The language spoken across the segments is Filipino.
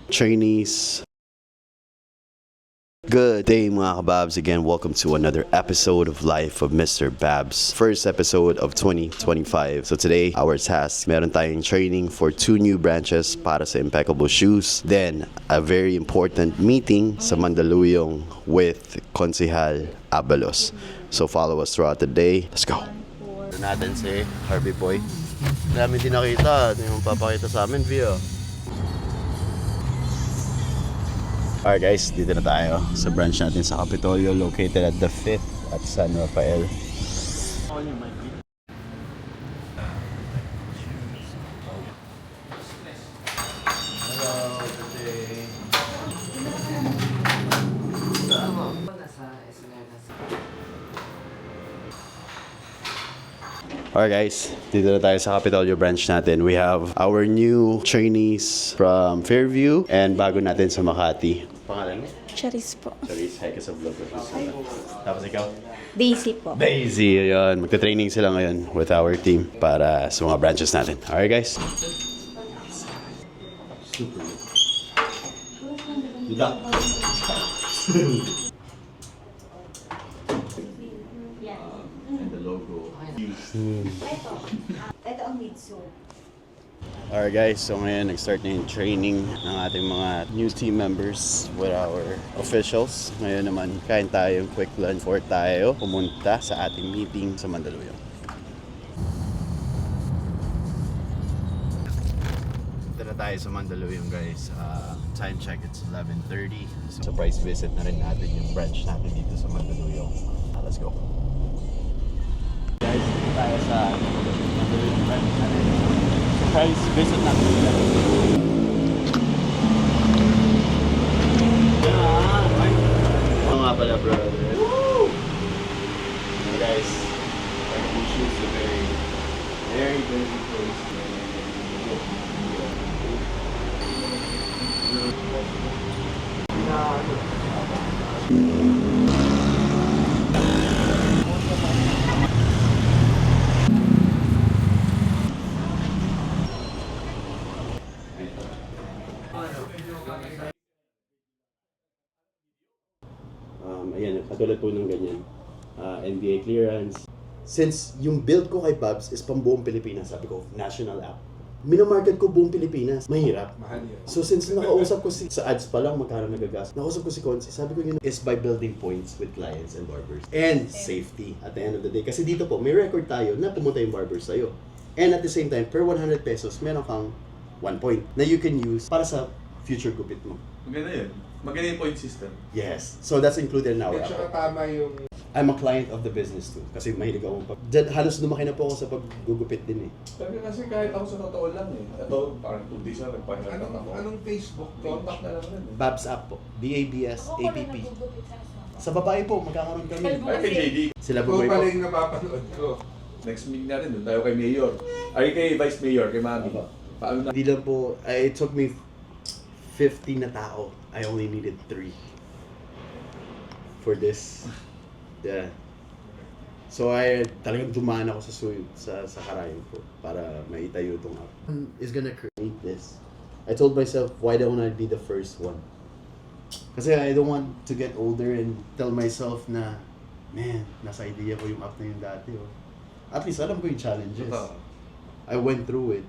trainees. Good day mga kababs, again welcome to another episode of Life of Mr. Babs. First episode of 2025. So today, our task, meron tayong training for 2 new branches para sa Impeccable Shoes. Then, a very important meeting sa Mandaluyong with Konsehal Abalos. So follow us throughout the day. Let's go! Ito natin si Harvey Boy. Dami din nakita, yung papakita sa amin via. Alright guys, dito na tayo sa branch natin sa Capitolio, located at the 5th at San Rafael. Alright guys, dito na tayo sa Capitolio branch natin. We have our new trainees from Fairview and bago natin sa Makati. Pangalan mo? Charis po. Charis, hi ka sa vlog. Tapos ikaw? Daisy po. Daisy, ayun. Magta-training sila ngayon with our team para sa mga branches natin. Alright guys? Super. Duda. And the logo. Ito ang Mitsu. Alright guys, so ngayon nag-start na yung training ng ating mga new team members with our officials. Ngayon naman, kain tayo yung quick lunch before tayo pumunta sa ating meeting sa Mandaluyong. Dito na tayo sa Mandaluyong guys. Time check, it's 11:30. So, surprise visit na rin natin yung branch natin dito sa Mandaluyong. Let's go. Guys, dito tayo sa Mandaluyong branch natin. Surprise visit natin. Ano nga pala brother? Woo! Guys, our shoes are very close. Ayan, katulad po ng ganyan. NBA clearance. Since yung build ko kay Babs is pang buong Pilipinas, sabi ko, national app. Minamarket ko buong Pilipinas. Mahirap. Mahal yun. So since nakausap ko sa ads pa lang, magkano nagagas. Nakausap ko si Consi, sabi ko yun is by building points with clients and barbers. And safety at the end of the day. Kasi dito po, may record tayo na pumunta yung barbers sa'yo. And at the same time, per 100 pesos, meron kang 1 point na you can use para sa future gupit mo. Maganda yun. Maganda yung point system. Yes. So that's included in our At saka app. tama yung... I'm a client of the business too. Kasi mahilig ako halos lumaki na po ako sa paggugupit din eh. Sabi kasi kahit ako sa totoo lang eh. Ito, parang 2 days na nagpahinga ako. Anong Facebook page? Contact na lang rin eh. Babs app po. BABS-APP. Sa babae po, magkakaroon kami. Ay, kay JD. Sila Ito po pala yung napapanood ko. Next meeting natin, doon tayo kay Mayor. Ay, kay Vice Mayor, kay Mami. Paano na? Hindi lang po, it took me 50 na tao. I only needed 3 for this. Yeah. So talagang dumaan ako sa karayan ko para maitayo itong app. Is gonna create this. I told myself, why don't I be the first one? Kasi I don't want to get older and tell myself na, man, nasa idea ko yung app na yun dati. Oh. At least alam ko yung challenges. I went through it.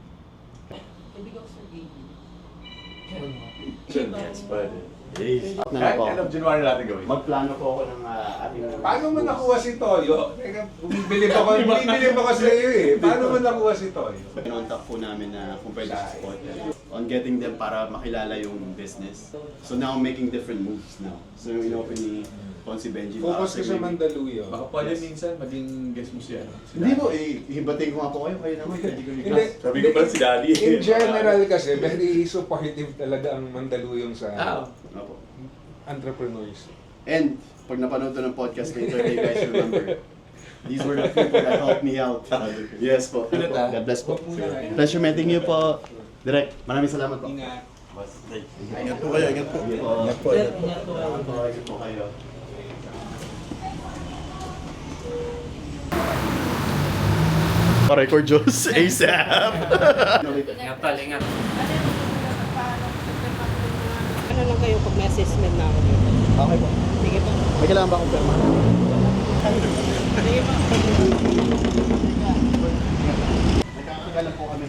Yes, but Kahit end of January natin gawin. Magplano po ako ng ating... Paano mo nakuha si Toyo? Bumibili pa ko sa iyo eh. Paano mo nakuha si Toyo? Kinontak po namin na kung pwede sa spot on getting them para makilala yung business. So now I'm making different moves now. So yung inopen ni Consi Benji. Focus ka sa Mandaluyong. Baka pwede minsan maging guest mo siya. Hindi po, hibating ko nga po kayo naman. Pwede ko Hindi. Sabi ko pala si Daddy. In general kasi, very supportive talaga ang Mandaluyong sa Opo. entrepreneurs. And pag napanood to ng podcast na ito, you guys remember, these were the people that helped me out. Yes po. God bless po. Pleasure meeting you po. Direk, maraming salamat po. Ingat. Ingat po kayo, ingat po. Ingat po. Ingat po kayo. Pa-record Diyos, ASAP! Ingat tal, ingat. lang kayo pag may assessment na ako dito. Okay po. Sige po. May kailangan ba akong perma? Sige po. Nagkakagalan po kami.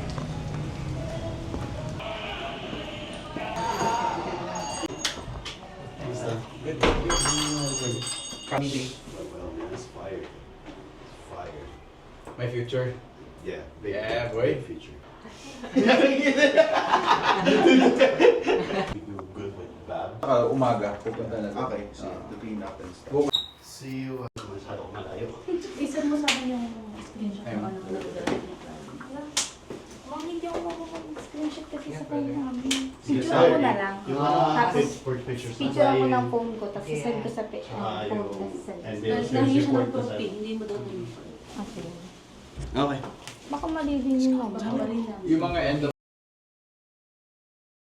Comedy. Well, man, it's fire. It's fire. My future. Yeah. Big, Yeah, boy. big feature. We do good with Bab. Umaga, pupunta na doon. Okay, see, Ah. the clean up and stuff. See you. Masyado ko malayo. Isan mo sa akin yung screenshot Ayun. ng ano ko nagdala. Ma'am, hindi ako mag-screenshot kasi sa phone namin. Picture Sorry. ako na lang. Yung Tapos, pictures na picture ako tayo. ng phone ko, tapos send ko sa Ah, phone. yung- Tapos send. and then- Dahil siya ng profile, hindi mo daw naman. Okay. Okay. Baka malilin yung Baka mali lang. Yung mga end of